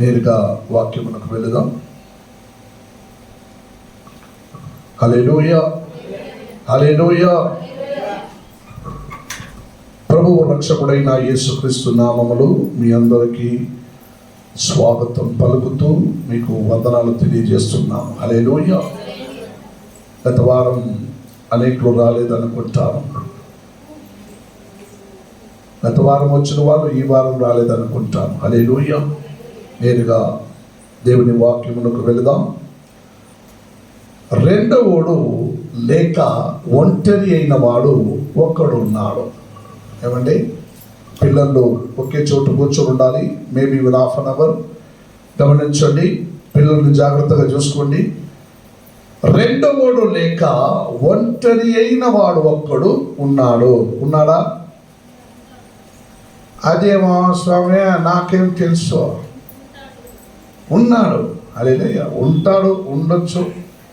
నేరుగా వాక్యమునకు వెళదాం. హల్లెలూయా, హల్లెలూయా. ప్రభువు రక్షకుడైన యేసుక్రీస్తు నామములో మీ అందరికీ స్వాగతం పలుకుతూ మీకు వందనాలు తెలియజేస్తున్నాము. హల్లెలూయా. గత వారం అనేకులు రాలేదనుకుంటాను. గత వారం వచ్చిన వాళ్ళు ఈ వారం రాలేదనుకుంటాను. హల్లెలూయా. నేరుగా దేవుని వాక్యమునకు వెళదాం. రెండవోడు లేక ఒంటరి అయిన వాడు ఒక్కడు ఉన్నాడు. ఏమండి, పిల్లలు ఒకే చోటు కూర్చొని ఉండాలి. Maybe with half an hour. గమనించండి, పిల్లల్ని జాగ్రత్తగా చూసుకోండి. రెండవోడు లేక ఒంటరి అయిన వాడు ఒక్కడు ఉన్నాడు. ఉన్నాడా? అదేమో స్వామి నాకేం తెలుసు. ఉన్నాడు. హల్లెలూయా. ఉంటాడు, ఉండొచ్చు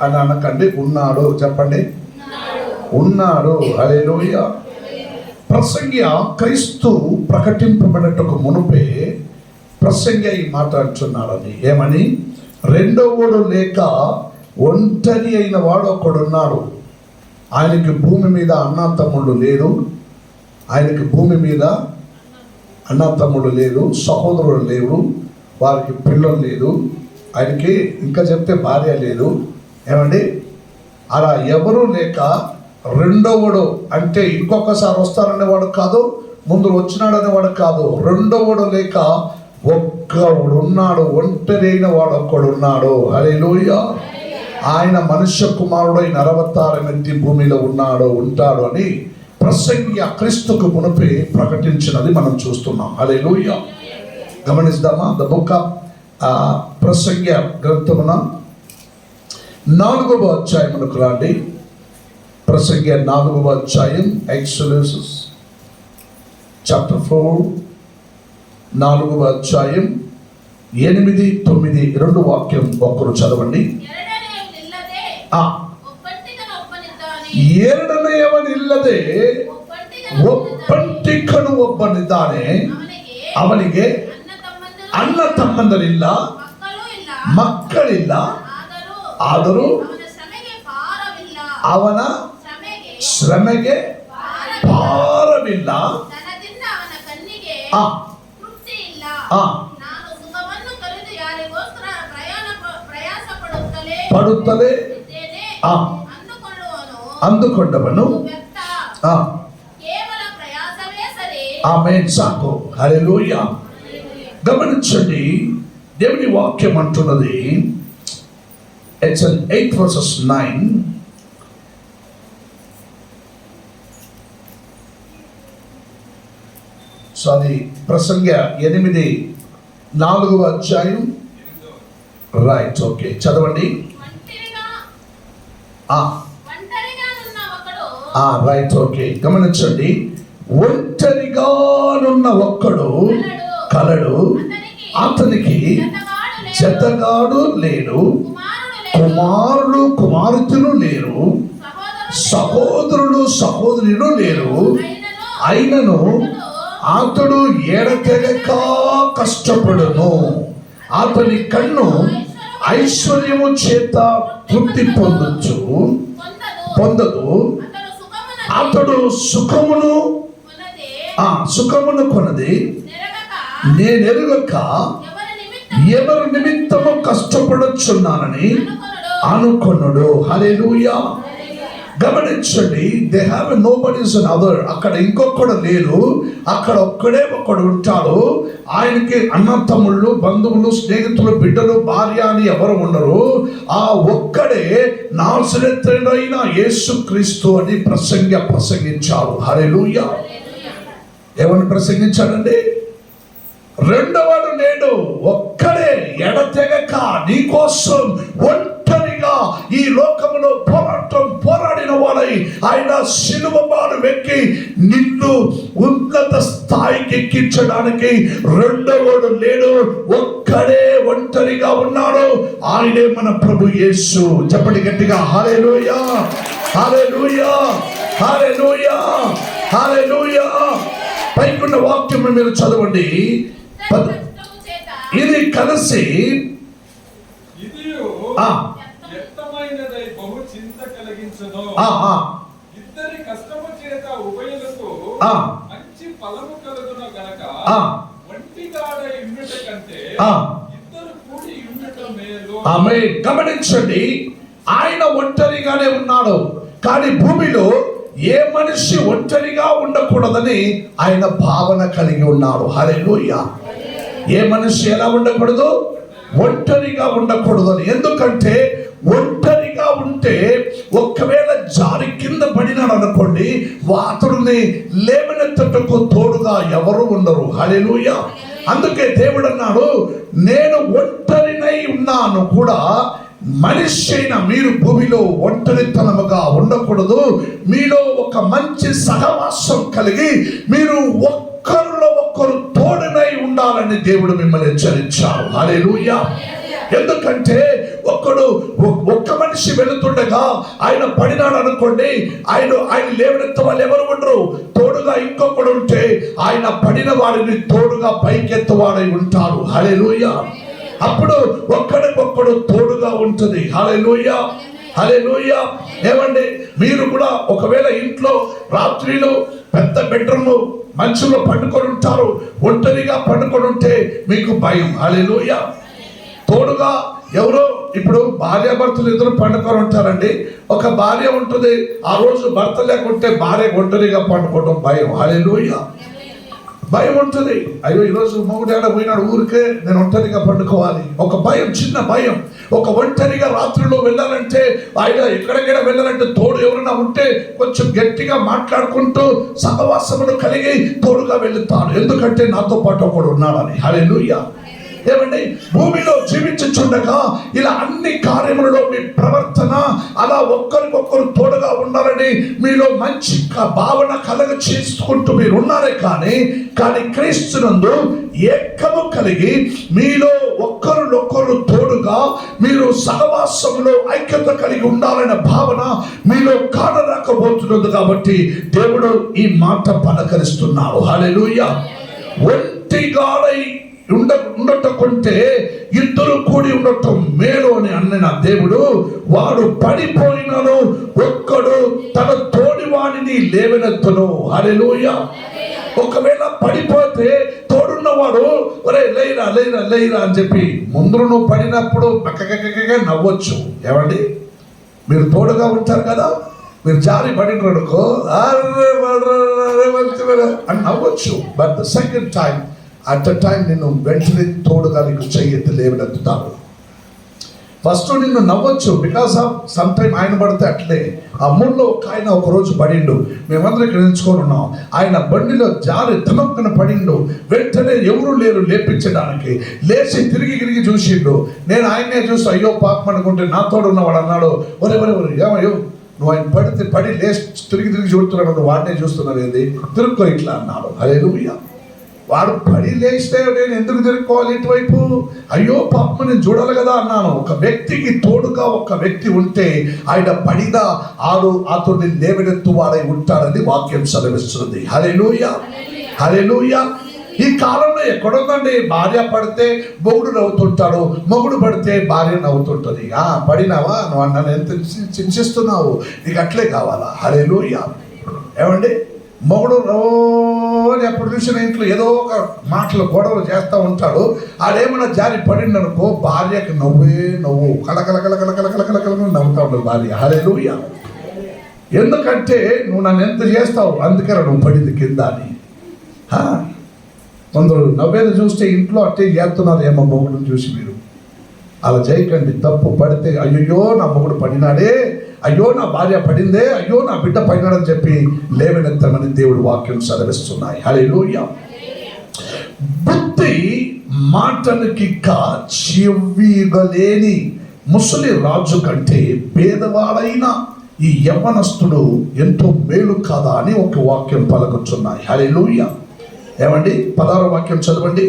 అని అనకండి. ఉన్నాడు. చెప్పండి, ఉన్నాడు. హల్లెలూయా. ప్రసంగి క్రీస్తు ప్రకటింపబడటకు మునుపే ప్రసంగి ఈ మాట అంటున్నాడని. ఏమని? రెండవోడు లేక ఒంటరి అయిన వాడు ఒకడున్నాడు. ఆయనకి భూమి మీద అన్నా తమ్ముళ్ళు లేరు. ఆయనకి భూమి మీద అన్నా తమ్ముళ్ళు లేరు, సహోదరులు లేరు, వారికి పిల్లలు లేదు. ఆయనకి ఇంకా చెప్తే భార్య లేదు. ఏమండి, అలా ఎవరూ లేక రెండవడు అంటే ఇంకొకసారి వస్తారనేవాడు కాదు, ముందు వచ్చినాడనేవాడు కాదు. రెండవడు లేక ఒక్కడు ఉన్నాడు. ఒంటరి అయిన వాడు ఒక్కడున్నాడు. హల్లెలూయా. ఆయన మనుష్య కుమారుడై నరవతారం ఎత్తి భూమిలో ఉంటాడు అని ప్రసంగి క్రీస్తుకు మునుపే ప్రకటించినది మనం చూస్తున్నాం. హల్లెలూయా. గమనిద్దామా? ద బుక్ ఆఫ్ ప్రసంగి గ్రంథమున 4వ అధ్యాయమునకు రండి. ప్రసంగి 4వ అధ్యాయం, ఎక్సోడస్ చాప్టర్ 4, 4వ అధ్యాయం 8, 9 రెండు వాక్యం ఒక్కరు చదవండి. ಏರಡನೆಯವನಿಲ್ಲದೆ ಒಬ್ಬಂಟಿಕನು ಒಬ್ಬನಿದ್ದಾನೆ, ಅವನಿಗೆ ಅಣ್ಣ ತಮ್ಮಂದರಿಲ್ಲ, ಮಕ್ಕಳಿಲ್ಲ, ಆದರೂ ಅವನ ಶ್ರಮೆಗೆ ಭಾರವಿಲ್ಲ. ಪಡುತ್ತಲೇ అందుకొండవను. ఆమేన్. సాకు. హల్లెలూయా. గమనించండి, దేవుని వాక్యం అంటున్నది, ఇట్స్ 8 verses 9. సారీ, ప్రసంగి 8 4వ అధ్యాయం. రైట్, ఓకే, చదవండి. Right, okay. గమనించండి, ఒంటరిగానున్న ఒక్కడు కలడు, అతనికి జతగాడు లేడు, కుమారులు కుమార్తెలు లేరు, సహోదరులు సహోదరులు లేరు. అయినను అతడు ఎడతెగక కష్టపడును. అతని కన్ను ఐశ్వర్యము చేత తృప్తి పొందదు. అతడు సుఖమును కొనది నేనెరుగక ఎవరి నిమిత్తము కష్టపడుచున్నానని అనుకొనుడు. హల్లెలూయా. గమనించండి, they have nobody is an other. అక్కడ ఇంకొకడు లేరు, అక్కడ ఒక్కడే ఒకడు ఉంటాడు. ఆయనకి అన్న తమ్ముళ్ళు, బంధువులు, స్నేహితులు, బిడ్డలు, భార్య అని ఎవరు ఉండరు. ఆ ఒక్కడే నాజరేయుడైన యేసుక్రీస్తు అని ప్రసంగించాడు. హల్లెలూయా. ఏమని ప్రసంగించాడండి? రెండవడు లేడు, ఒక్కడే ఎడతెగక నీకోసం ఒంటరిగా ఈ లోకములో పోరాడిన వాడై ఆయన శిలువ బాను వెక్కి నిన్ను ఉన్నత స్థాయికి ఎక్కించడానికి రెండవడు లేడు, ఒక్కడే ఒంటరిగా ఉన్నాడు. ఆయనే మన ప్రభు యేసు. చెప్పండి గట్టిగా, హల్లెలూయా, హల్లెలూయా, హల్లెలూయా, హల్లెలూయా. పైకున్న వాక్యం మీరు చదవండి. ఇది కలిసి బహు చింత కలిగించును. ఇద్దరి కష్టము చేత ఉభయులకు మంచి ఫలము కలుగును గనక ఒంటిగాడై ఉండుట కంటే ఇద్దరు కూడి ఉండుట మేలు. ఆమేన్. గమనించండి, ఆయన ఒంటరిగానే ఉన్నాడు, కానీ భూమిలో ఏ మనిషి ఒంటరిగా ఉండకూడదని ఆయన భావన కలిగి ఉన్నాడు. హల్లెలూయా. ఏ మనిషి ఎలా ఉండకూడదు? ఒంటరిగా ఉండకూడదని. ఎందుకంటే ఒంటరిగా ఉంటే ఒక్కవేళ జారి కింద పడినాడు అనుకోండి, అతడిని లేవనెత్తటకు తోడుగా ఎవరు ఉండరు. హల్లెలూయా. అందుకే దేవుడు అన్నాడు, నేను ఒంటరినై ఉన్నాను కూడా మనిషి అయిన మీరు భూమిలో ఒంటరితనముగా ఉండకూడదు, మీలో ఒక మంచి సహవాసం కలిగి మీరు ఒక్కరిలో ఒక్కరు తోడునై ఉండాలని దేవుడు మిమ్మల్ని హెచ్చరించాడు. హల్లెలూయా. ఎందుకంటే ఒక్క మనిషి వెళుతుండగా ఆయన పడినాడు అనుకోండి, ఆయన లేవనెత్త వాళ్ళు ఎవరు ఉండరు. తోడుగా ఇంకొకడు ఉంటే ఆయన పడిన వాడిని తోడుగా పైకెత్తవాడై ఉంటారు. హల్లెలూయా. అప్పుడు ఒక్కడికొక్కడు తోడుగా ఉంటుంది. హల్లెలూయా. హల్లెలూయా. ఏమండి, మీరు కూడా ఒకవేళ ఇంట్లో రాత్రిలో పెద్ద బెడ్రూమ్ మంచులో పండుకొని ఉంటారు, ఒంటరిగా పండుకొని ఉంటే మీకు భయం. హల్లెలూయా. తోడుగా ఎవరో, ఇప్పుడు భార్యాభర్తలు ఇద్దరు పండుకొని ఉంటారండి. ఒక భార్య ఉంటుంది, ఆ రోజు భర్త లేకుంటే భార్య ఒంటరిగా పండుకోవడం భయం. హల్లెలూయా. భయం ఉంటుంది. అయ్యో ఈరోజు మొగుడు ఏడ పోయినాడు, ఊరికే నేను ఒంటరిగా పండుకోవాలి, ఒక భయం, చిన్న భయం. ఒక ఒంటరిగా రాత్రిలో వెళ్ళాలంటే, ఆయన ఎక్కడికైనా వెళ్ళాలంటే తోడు ఎవరైనా ఉంటే కొంచెం గట్టిగా మాట్లాడుకుంటూ సహవాసమును కలిగి తోడుగా వెళుతాను, ఎందుకంటే నాతో పాటు ఒకడు ఉన్నాడని. హల్లెలూయా. ఏమండి, భూమిలో జీవించుచుండగా ఇలా అన్ని కార్యములలో మీ ప్రవర్తన అలా ఒక్కరికొక్కరు తోడుగా ఉండాలని మీలో మంచి భావన కలగ చేసుకుంటూ మీరు ఉన్నారే, కానీ క్రీస్తునందు ఏకము కలిగి మీలో ఒక్కరినొక్కరు తోడుగా మీరు సహవాసంలో ఐక్యత కలిగి ఉండాలనే భావన మీలో కానరాకపోతున్నది. కాబట్టి దేవుడు ఈ మాట పలకరిస్తున్నాడు. హల్లెలూయా. ఒంటిగాడై ఉండటకుంటే ఇద్దరు కూడి ఉండటం మేలు అని అన్న దేవుడు, వాడు పడిపోయినను ఒక్కడు తన తోడివాడిని లేవనెత్తును. హల్లెలూయా. ఒకవేళ పడిపోతే తోడున్నవాడు ఒరే లేరా లేరా లేరా అని చెప్పి ముందు నువ్వు పడినప్పుడు పక్కగా నవ్వచ్చు. ఏమండి, మీరు తోడుగా ఉంటారు కదా, మీరు జారి పడినడుకో అని నవ్వచ్చు. But the second time at the time నిన్ను వెంటనే తోడుగా నీకు చెయ్యెత్తి లేవనెత్తుతాడు. ఫస్ట్ నిన్ను నవ్వచ్చు, బికాస్ ఆఫ్ సమ్ టైం ఆయన పడితే అట్లే. ఆ మూలలో ఒక ఆయన ఒకరోజు పడిండు, మేమందరం ఇక్కడ నిలుచుకొని ఉన్నాం. ఆయన బండిలో జారి ధమక్కన పడిండు, వెంటనే ఎవరు లేరు లేపించడానికి. లేచి తిరిగి చూసిండు. నేను ఆయన్నే చూసి అయ్యో పాపం అనుకుంటే నా తోడు ఉన్నవాడు అన్నాడు, ఒరే ఏమయ్యో నువ్వు ఆయన పడి లేచి తిరిగి చూస్తున్నాడు, నువ్వు వాడినే చూస్తున్నావు ఏంది, తిరుక్కో ఇట్లా అన్నాడు. హల్లెలూయా. వాడు పడి లేస్తే నేను ఎందుకు తిరుక్కోవాలి ఇటువైపు, అయ్యో పాపం నేను చూడాలి కదా అన్నాను. ఒక వ్యక్తికి తోడుగా ఒక వ్యక్తి ఉంటే ఆయన పడినా అతన్ని లేవనెత్తు వాడై ఉంటాడని వాక్యం సెలవిస్తుంది. హల్లెలూయా. హల్లెలూయా. ఈ కాలంలో ఎక్కడుందండి, భార్య పడితే మొగుడు నవ్వుతుంటాడు, మొగుడు పడితే భార్య నవ్వుతుంటుంది. పడినావా నువ్వు నన్ను ఎంత చింతిస్తున్నావు, నీకు అట్లే కావాలా. హల్లెలూయా. ఏమండి, మొగుడు రోజు ఎప్పుడు చూసిన ఇంట్లో ఏదో ఒక మాటలు గొడవలు చేస్తూ ఉంటాడు. ఆడేమన్నా జారి పడిందనుకో భార్యకి నవ్వు కలకల నవ్వుతా ఉండదు భార్య. హల్లెలూయా. ఎందుకంటే నువ్వు నన్ను ఎంత చేస్తావు, అందుకని నువ్వు పడింది కింద అని. కొందరు నవ్వేది చూస్తే ఇంట్లో అట్టే చేస్తున్నారు ఏమో మొగుడుని చూసి. మీరు అలా చేయకండి. తప్పు పడితే అయ్యో నా మొగుడు పడినాడే, అయ్యో నా భార్య పడిందే, అయ్యో నా బిడ్డ పడినాడని చెప్పి లేవనెత్తమని దేవుడు వాక్యం సెలవిస్తున్నాయి. హల్లెలూయా. బుద్ధి మాటలకి చెవిగలేని ముసలి రాజు కంటే పేదవాడైన ఈ యవ్వనస్తుడు ఎంతో మేలు కాదా అని ఒక వాక్యం పలుకుతున్నాయి. హల్లెలూయా. ఏమండి, 16వ వాక్యం చదవండి.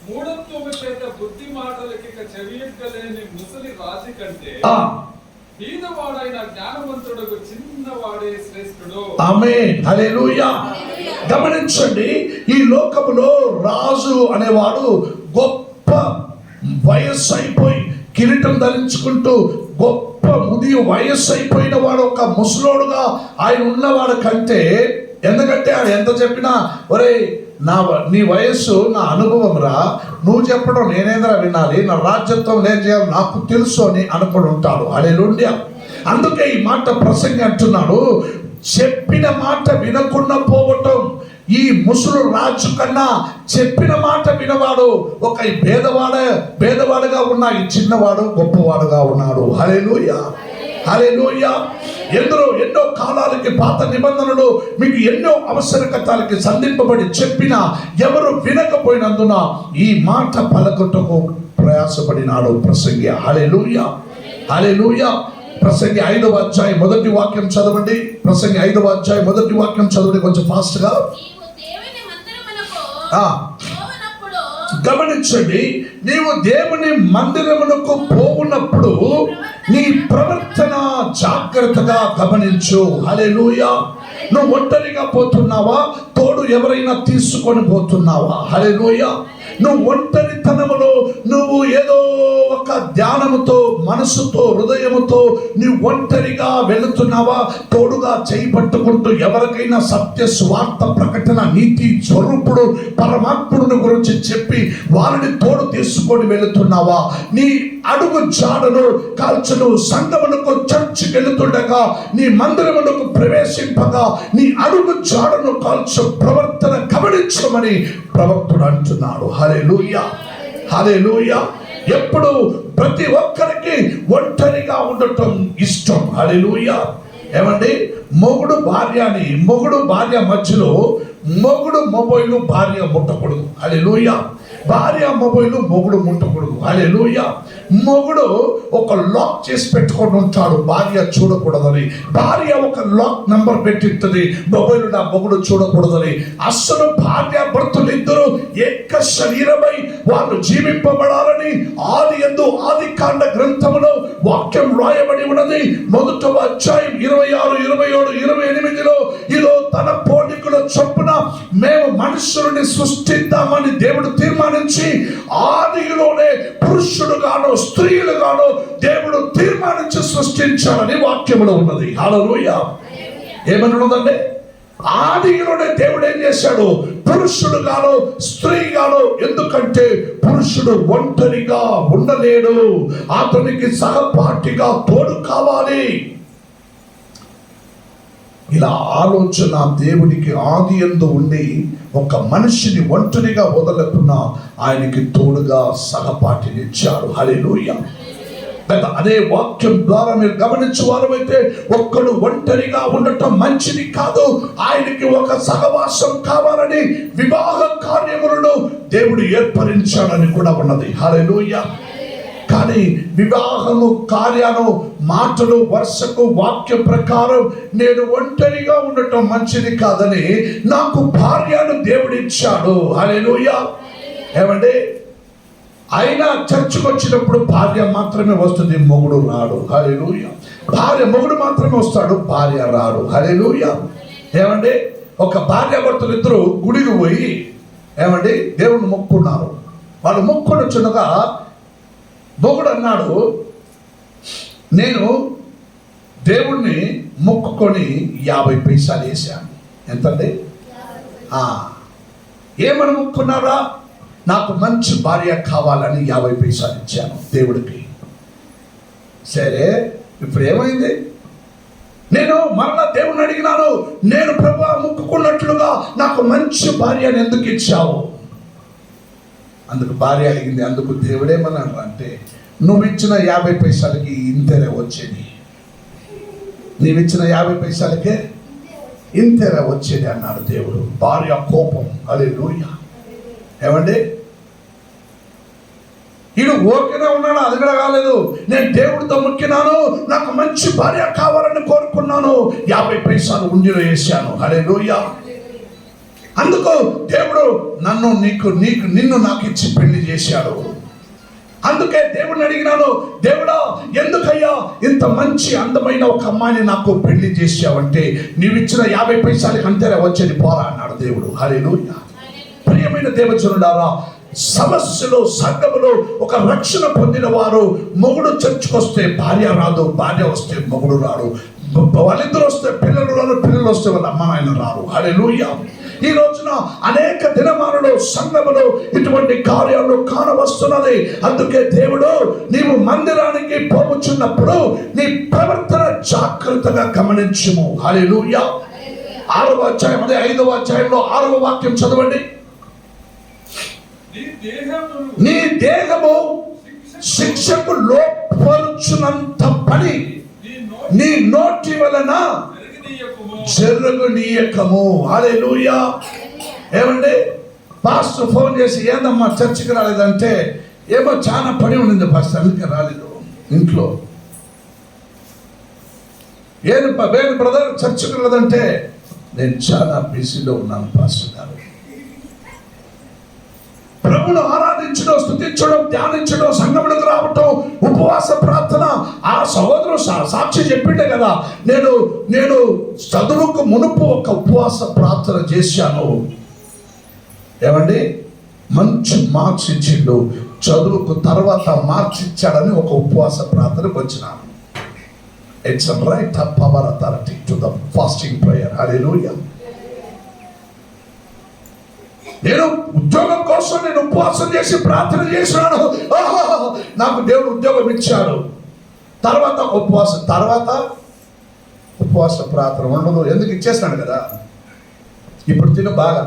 మూఢత్వము చేత బుద్ధి మాటలకి చెవియగలేని ముసలి రాజు కంటే బీదవాడైన జ్ఞానవంతుడకు చిన్నవాడే శ్రేష్ఠుడు. ఆమేన్. హల్లెలూయా. గమనించండి, ఈ లోకములో రాజు అనేవాడు గొప్ప వయస్సు అయిపోయి కిరీటం ధరించుకుంటూ గొప్ప వయస్సు అయిపోయిన వాడు ఒక ముసలోడుగా ఆయన ఉన్నవాడు కంటే, ఎందుకంటే ఆయన ఎంత చెప్పినా ఒరే నీ వయస్సు నా అనుభవం రా, నువ్వు చెప్పడం నేనేంద్రా వినాలి, నా రాజ్యత్వం నేను చేయాలి, నాకు తెలుసు అని అనుకుని ఉంటాడు. హల్లెలూయా. అందుకే ఈ మాట ప్రసంగి అంటున్నాడు, చెప్పిన మాట వినకుండా పోవటం ఈ ముసలు రాజు కన్నా చెప్పిన మాట వినవాడు ఒక భేదవాడుగా ఉన్న ఈ చిన్నవాడు గొప్పవాడుగా ఉన్నాడు. హల్లెలూయా, హల్లెలూయా. ఎన్నో కాలాలకి పాత నిబంధనలు మీకు ఎన్నో అవసరకతాలకి సంధింపబడి చెప్పినా ఎవరు వినకపోయినందున ఈ మాట పలకటకు ప్రయాసపడినాడు ప్రసంగి. హల్లెలూయా, హల్లెలూయా. ప్రసంగి 5వ అధ్యాయం 1వ వాక్యం చదవండి. ప్రసంగి 5వ అధ్యాయం 1వ వాక్యం చదవండి కొంచెం ఫాస్ట్ గా. గమనించండి, నీవు దేవుని మందిరమునకు పోవునప్పుడు నీ ప్రవర్తన జాగ్రత్తగా గమనించు. హల్లెలూయా. నువ్వు ఒంటరిగా పోతున్నావా, తోడు ఎవరైనా తీసుకొని పోతున్నావా? హల్లెలూయా. నువ్వు ఒంటరితనములో నువ్వు ఏదో ఒక ధ్యానముతో, మనసుతో, హృదయముతో నువ్వు ఒంటరిగా వెళుతున్నావా, తోడుగా చేపట్టుకుంటూ ఎవరికైనా సత్య స్వార్థ ప్రకటన, నీతి స్వరూపుడు పరమాత్ముడిని గురించి చెప్పి వారిని తోడు తీసుకొని వెళుతున్నావా? నీ అడుగు జాడను కాల్చును సంగమునకు చర్చికి వెళుతుండగా, నీ మందిరమునకు ప్రవేశింపగా నీ అడుగు జాడను కాల్చు ప్రవర్తన గమనించమని ప్రవక్తుడు అంటున్నాడు. హల్లెలూయా, హల్లెలూయా. ఎప్పుడు ప్రతి ఒక్కరికి ఒంటరిగా ఉండటం ఇష్టం. హల్లెలూయా. ఏమండి, మొగుడు భార్య మధ్యలో మొగుడు మొబైల్ భార్య ముట్టకూడదు. హల్లెలూయా. భార్య మొబైల్ మొగుడు ముట్టకూడదు. హల్లెలూయా. మొగుడు ఒక లాక్ చేసి పెట్టుకొని ఉంటాడు భార్య చూడకూడదని. భార్య ఒక లాక్ నంబర్ పెట్టింది మొబైల్ నా మొగుడు చూడకూడదని. అసలు భార్య భర్తలు ఇద్దరు ఏక శరీరమై వాళ్ళు జీవింపబడాలని ఆదికాండ గ్రంథములో వాక్యం రాయబడి ఉన్నది. 1వ అధ్యాయం 26, 27, 28లో ఇదో తన పోలికల చొప్పున మేము మనుషులని సృష్టిద్దామని దేవుడు తీర్మానించి ఆదిలోనే పురుషుడుగాను స్త్రీలుగాను దేవుడు తీర్మానించి సృష్టించాలని వాక్యములో ఉన్నది. హల్లెలూయా. ఏమని ఉన్నదండి? ఆదిలోనే దేవుడు ఏం చేశాడు? పురుషుడుగాను స్త్రీగాను. ఎందుకంటే పురుషుడు ఒంటరిగా ఉండలేడు, అతనికి సహపాఠిగా తోడు కావాలి. ఇలా ఆలోచన దేవుడికి ఆది యందు ఉండి ఒక మనిషిని ఒంటరిగా వదలకుండా ఆయనకి తోడుగా సహపాఠినిచ్చాడు. హల్లెలూయా. అదే వాక్యం ద్వారా మీరు గమనించే వారైతే ఒక్కడు ఒంటరిగా ఉండటం మంచిది కాదు, ఆయనకి ఒక సహవాసం కావాలని వివాహ కార్యములను దేవుడు ఏర్పరించాడని కూడా ఉన్నది. హల్లెలూయా. కానీ వివాహము కార్యాలు మాటలు వరుసకు వాక్య ప్రకారం నేను ఒంటరిగా ఉండటం మంచిది కాదని నాకు భార్యను దేవుడిచ్చాడు. హల్లెలూయా. ఏమండి, అయినా చర్చికి వచ్చినప్పుడు భార్య మాత్రమే వస్తుంది, మొగుడు రాడు. హల్లెలూయా. మొగుడు మాత్రమే వస్తాడు, భార్య రాడు. హల్లెలూయా. ఏమండి, ఒక భార్య భర్తలు ఇద్దరు గుడికి పోయి ఏమండి దేవుణ్ణి మొక్కున్నారు. వాళ్ళు మొక్కుని వచ్చినగా మొగుడు అన్నాడు, నేను దేవుణ్ణి మొక్కుకొని 50 పైసలు వేసాను. ఎంతండి? ఏమని మొక్కున్నారా? నాకు మంచి భార్య కావాలని 50 పైసలు ఇచ్చాను దేవుడికి. సరే, ఇప్పుడు ఏమైంది? నేను మరలా దేవుణ్ణి అడిగినాను, నేను ప్రభువా మొక్కుకున్నట్లుగా నాకు మంచి భార్యను ఎందుకు ఇచ్చావు? అందుకు భార్య అడిగింది. అందుకు దేవుడేమన్నాడు అంటే, నువ్వు ఇచ్చిన 50 పైసలకి ఇంతేరే వచ్చేది, నీవిచ్చిన 50 పైసలకే ఇంతేరే వచ్చేది అన్నాడు దేవుడు. భార్య కోపం. హల్లెలూయా. ఏమండి, ఈడు ఓకేనే ఉన్నాడు, అది కూడా కాలేదు. నేను దేవుడితో మొక్కినాను, నాకు మంచి భార్య కావాలని కోరుకున్నాను, 50 పైసలు ఉండిలో వేశాను. హల్లెలూయా. అందుకు దేవుడు నిన్ను నాకు ఇచ్చి పెళ్లి చేశాడు. అందుకే దేవుడిని అడిగినాను, దేవుడా ఎందుకయ్యా ఇంత మంచి అందమైన ఒక అమ్మాయిని నాకు పెళ్లి చేశావంటే, నీవిచ్చిన 50 పైసలకి అంతేరా వచ్చేది పోరా అన్నాడు దేవుడు. హల్లెలూయా. ప్రియమైన దేవజనులారా, సమస్యలో సంఘములో ఒక రక్షణ పొందిన వారు మొగుడు చర్చకు వస్తే భార్య రాదు, భార్య వస్తే మొగుడు రాడు, వాళ్ళిద్దరు వస్తే పిల్లలు రారు, పిల్లలు వస్తే వాళ్ళ అమ్మ నాయన రారు. హల్లెలూయా. ఈ రోజున అనేక దినమాలలో సంఘములో ఇటువంటి కార్యాలు కానవస్తున్నది. అందుకే దేవుడు నీవు మందిరానికి పోవచ్చున్నప్పుడు నీ ప్రవర్తన జాగ్రత్తగా గమనించుము. హల్లెలూయా. 6వ అధ్యాయం, అదే 5వ అధ్యాయంలో 6వ వాక్యం చదవండి. నీ దేహము శిక్షకు లోపరుచునంత పని నీ నోటి వలన జరగనీయకము. హల్లెలూయా. ఏమండి, పాస్టర్ ఫోన్ చేసి ఏందమ్మా చర్చికి రాలేదంటే, ఏమో చాలా పని ఉండింది పాస్టర్ అందుకే రాలేదు ఇంట్లో. ఏది బ్రదర్ చర్చికి రాలేదంటే, నేను చాలా బిజీలో ఉన్నాను పాస్టర్ గారు. ప్రభువును ఆరాధించడం, స్తుతించడం, ధ్యానించడం, సంఘములకు రావటం, ఉపవాస ప్రార్థన. ఆ సహోదరు సాక్షి చెప్పిండే కదా, నేను చదువుకు మునుపు ఒక ఉపవాస ప్రార్థన చేశాను. ఏమండి, మంచి మార్క్స్ ఇచ్చిండు, చదువుకు తర్వాత మార్క్స్ ఇచ్చాడని ఒక ఉపవాస ప్రార్థనకు వచ్చినాను. It's right up our authority to the fasting prayer. Hallelujah. నేను ఉద్యోగం కోసం నేను ఉపవాసం చేసి ప్రార్థన చేసినాను. నాకు దేవుడు ఉద్యోగం ఇచ్చాడు. తర్వాత ఉపవాస ప్రార్థన ఉండదు. ఎందుకు? ఇచ్చేస్తాడు కదా, ఇప్పుడు తిను బాగా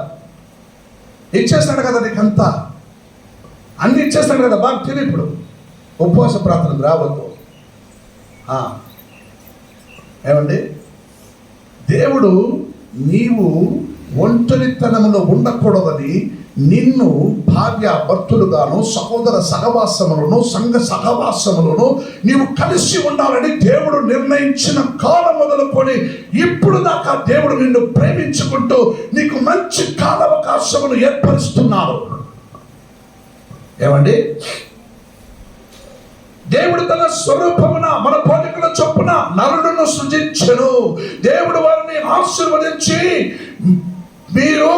ఇచ్చేస్తాడు కదా, నీకంతా అన్ని ఇచ్చేస్తాడు కదా, బాగా తిను. ఇప్పుడు ఉపవాస ప్రార్థన రావద్దు. ఏమండి, దేవుడు నీవు ఒంటరితనంలో ఉండకూడదని నిన్ను భార్య భర్తలుగాను, సహోదర సహవాసములను, సంఘ సహవాసములను నీవు కలిసి ఉండాలని దేవుడు నిర్ణయించిన కాలం మొదలుకొని ఇప్పుడు దాకా దేవుడు నిన్ను ప్రేమించుకుంటూ నీకు మంచి కాలావకాశమును ఏర్పరుస్తున్నాడు. ఏమండి, దేవుడు తన స్వరూపమున మన పోలికల చొప్పున నరులను సృజించెను. దేవుడు వారిని ఆశీర్వదించి మీరు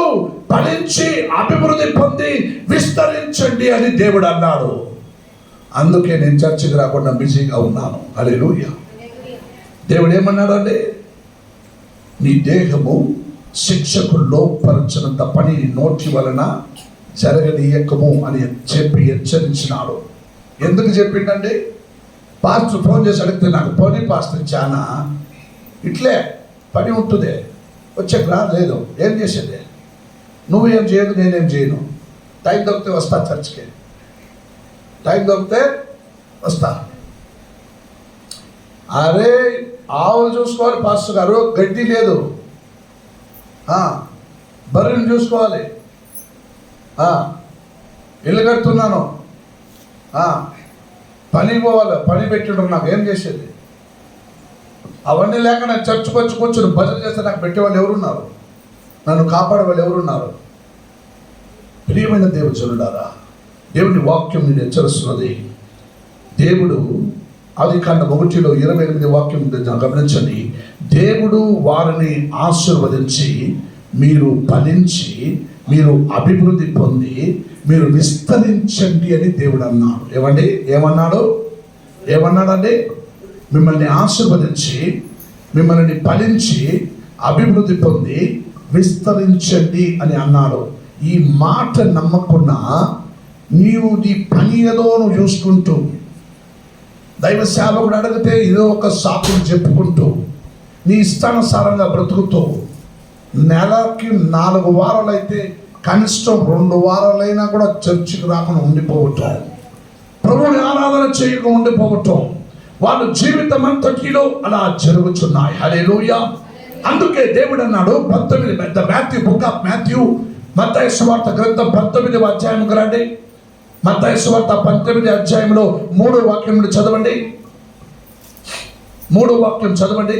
ఫలించి అభివృద్ధి పొంది విస్తరించండి అని దేవుడు అన్నాడు. అందుకే నేను చర్చికి రాకుండా బిజీగా ఉన్నాను. హల్లెలూయా. దేవుడు ఏమన్నాడండి? నీ దేహము శిక్షకు లోపరచనంత పని నోటి వలన జరగనీయకము అని చెప్పి హెచ్చరించినాడు. ఎందుకు చెప్పిండండి? పాస్టర్ ఫోన్ చేసి అడిగితే, నాకు పని పాస్టర్ చాలా ఇట్లే పని ఉంటుంది, వచ్చాక లేదు, ఏం చేసేది? నువ్వేం చేయదు, నేనేం చేయను. టైం దొరికితే వస్తా, చర్చ్కి టైం దొరికితే వస్తా. అరే ఆవులు చూసుకోవాలి పాస్టర్ గారు, గడ్డి లేదు. బర్రెని చూసుకోవాలి, ఇల్లు కడుతున్నాను, పని పోవాలి, పని పెట్టడం నాకు ఏం చేసేది? అవన్నీ లేక నేను చర్చకు వచ్చి కూర్చొని భజన చేస్తే నాకు పెట్టేవాళ్ళు ఎవరున్నారు? నన్ను కాపాడే వాళ్ళు ఎవరున్నారు? ప్రియమైన దేవుడులారా, దేవుని వాక్యం నేను హెచ్చరిస్తున్నది. దేవుడు ఆదికాండం 1:28 వాక్యం గమనించండి. దేవుడు వారిని ఆశీర్వదించి మీరు ఫలించి మీరు అభివృద్ధి పొంది మీరు విస్తరించండి అని దేవుడు అన్నాడు. ఏమండి, ఏమన్నాడండి? మిమ్మల్ని ఆశీర్వదించి మిమ్మల్ని ఫలించి అభివృద్ధి పొంది విస్తరించండి అని అన్నాడు. ఈ మాట నమ్మకున్నా నీవు నీ పని ఏదో నువ్వు చూసుకుంటూ, దైవ సేవకుడు అడిగితే ఏదో ఒక సాకులు చెప్పుకుంటూ నీ ఇష్టానుసారంగా బ్రతుకుతూ నెలకి 4 వారాలు అయితే కనిష్టం 2 వారాలైనా కూడా చర్చికి రాకుండా ఉండిపోవటం, ప్రభువుని ఆరాధన చేయక ఉండిపోవటం, వాళ్ళ జీవితం అంతటిలో అలా జరుగుతున్నాయి. హల్లెలూయా. అందుకే దేవుడు అన్నాడు 19 బుక్ ఆఫ్ మాథ్యూ, మత్తయి సువార్త గ్రంథం 19వ అధ్యాయంకి రండి. మత్తయి సువార్త 19వ అధ్యాయంలో 3వ వాక్యం చదవండి. 3వ వాక్యం చదవండి.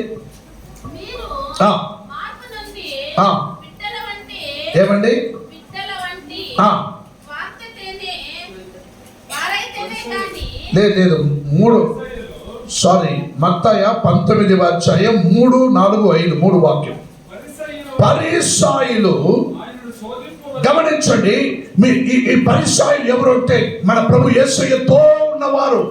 ఏమండి? లేదు 3 మత్తయి 19వ అధ్యాయం 3, 4, 5 3 వాక్యం. పరిసయ్యులు గమనించండి, ఈ పరిసయ్యులు ఎవరు అంటే మన ప్రభు యేసయ్యతో ఉన్నవారు,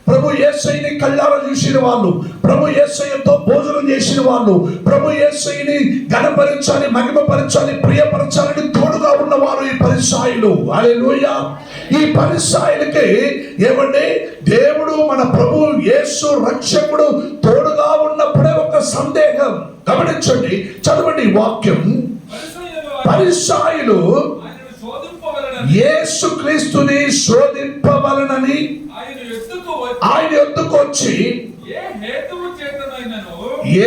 ప్రభు యేసయ్యని కళ్ళారా చూసిన వాళ్ళు, ప్రభు యేసయ్యతో భోజనం చేసిన వాళ్ళు, ప్రభు యేసయ్యని ఘనపరచాలి, మహిమపరచాలి, ప్రియపరచాలని తోడుగా ఉన్నవారు ఈ పరిసయ్యులు. హల్లెలూయా. ఈ పరిసయ్యులకి ఏమండి, దేవుడు మన ప్రభు యేసు రక్షకుడు తోడుగా ఉన్నప్పుడే ఒక సందేహం. గమనించండి, చదవండి వాక్యం. పరిసయ్యులు యేసుక్రీస్తుని శోధింపవలనని ఆయన యొద్దకు వచ్చి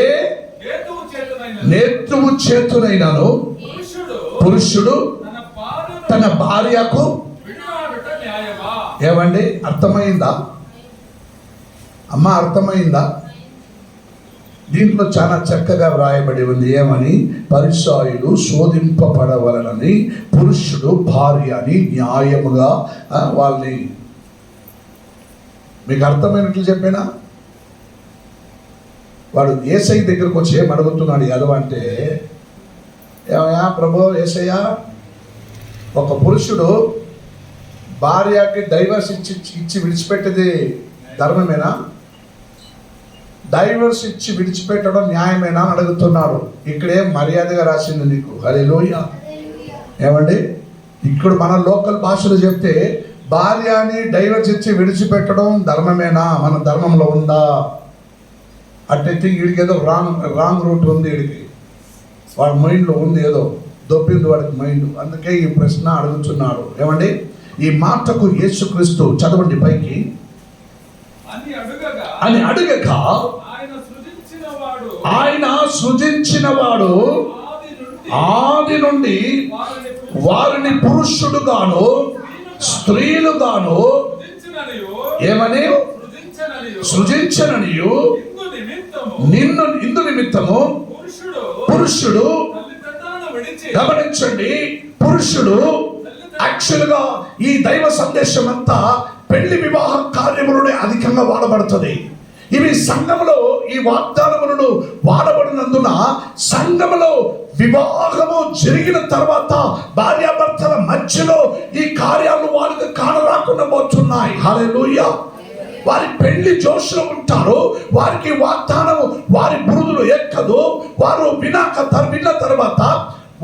ఏ హేతువు చేతనైనను పురుషుడు తన భార్యకు, ఏమండి అర్థమైందా అమ్మ, అర్థమైందా? దీంట్లో చాలా చక్కగా వ్రాయబడి ఉంది. ఏమని? పరిసయ్యులు శోధింపబడవలనని పురుషుడు భార్యని న్యాయముగా వాళ్ళని. మీకు అర్థమైనట్లు చెప్పినా? వాడు యేసయ్య దగ్గరకు వచ్చి ఏం అడుగుతున్నాడు ఎదవంటే, ఏమయ్యా ప్రభు యేసయ్య, ఒక పురుషుడు భార్యకి డైవర్స్ ఇచ్చి విడిచిపెట్టేది ధర్మమేనా? డైవర్స్ ఇచ్చి విడిచిపెట్టడం న్యాయమేనా అని అడుగుతున్నాడు. ఇక్కడేం మర్యాదగా రాసింది నీకు. హల్లెలూయా. ఏమండి, ఇక్కడ మన లోకల్ భాషలో చెప్తే భార్యని డైవర్స్ ఇచ్చి విడిచిపెట్టడం ధర్మమేనా, మన ధర్మంలో ఉందా? అట్టయితే వీడికి ఏదో రాంగ్ రూట్ ఉంది, వీడికి వాడి మైండ్లో ఉంది, ఏదో దొబ్బింది వాడికి మైండ్. అందుకే ఈ ప్రశ్న అడుగుతున్నాడు. ఏమండి, ఈ మాటకు యేసుక్రీస్తు, చదవండి పైకి, అని అడగక ఆయన సృజించిన వాడు ఆది నుండి వారిని పురుషుడుగాను స్త్రీలుగాను ఏమని సృజించననియు ఇందు నిమిత్తము పురుషుడు, గమనించండి, పురుషుడు యాక్చువల్గా ఈ దైవ సందేశం అంతా పెళ్లి వివాహ కార్యములనే అధికంగా వాడబడుతుంది. ఇవి సంఘములో ఈ వాగ్దానములను వాడబడినందున సంఘములో వివాహము జరిగిన తర్వాత భార్యాభర్తల మధ్యలో ఈ కార్యాలు వాళ్ళకి కానరాకుండా పోతున్నాయి. హల్లెలూయా. వారి పెళ్లి జోష్లో ఉంటారు, వారికి వాగ్దానము వారి బురుదులు ఎక్కదు. వారు విన్న తర్వాత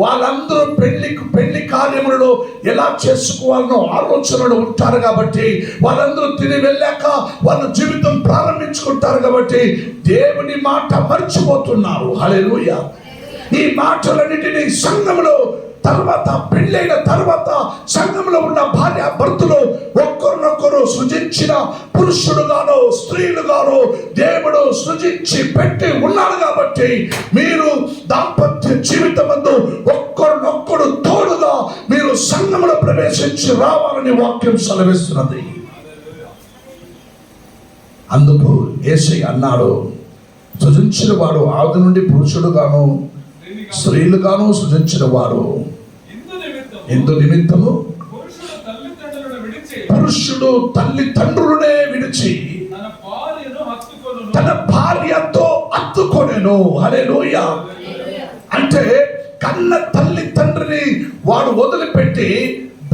వాళ్ళందరూ పెళ్లి కార్యములలో ఎలా చేసుకోవాలనో ఆలోచనలు ఉంటారు. కాబట్టి వాళ్ళందరూ తిని వెళ్ళాక వాళ్ళ జీవితం ప్రారంభించుకుంటారు. కాబట్టి దేవుని మాట మర్చిపోతున్నారు. హల్లెలూయా. ఈ మాటలన్నిటినీ సంఘములో తర్వాత, పెళ్ళైన తర్వాత సంఘంలో ఉన్న భార్య భర్తలు ఒక్కరినొక్కరు సృజించిన పురుషుడుగాను స్త్రీలుగాను దేవుడు సృజించి పెట్టి ఉన్నారు. కాబట్టి మీరు దాంపత్య జీవితమందు ఒక్కరినొక్కడు తోడుగా మీరు సంఘంలో ప్రవేశించి రావాలని వాక్యం సెలవిస్తున్నది. అందుకు యేసయ్య అన్నాడు, సృజించిన వాడు ఆది నుండి పురుషుడుగాను స్త్రీలుగాను సృజించిన వాడు ఎందు నిమిత్తము పురుషుడు తల్లిదండ్రులనే విడిచి తన భార్యతో హత్తుకొనెను. హల్లెలూయా. అంటే కన్న తల్లిదండ్రిని వాడు వదిలిపెట్టి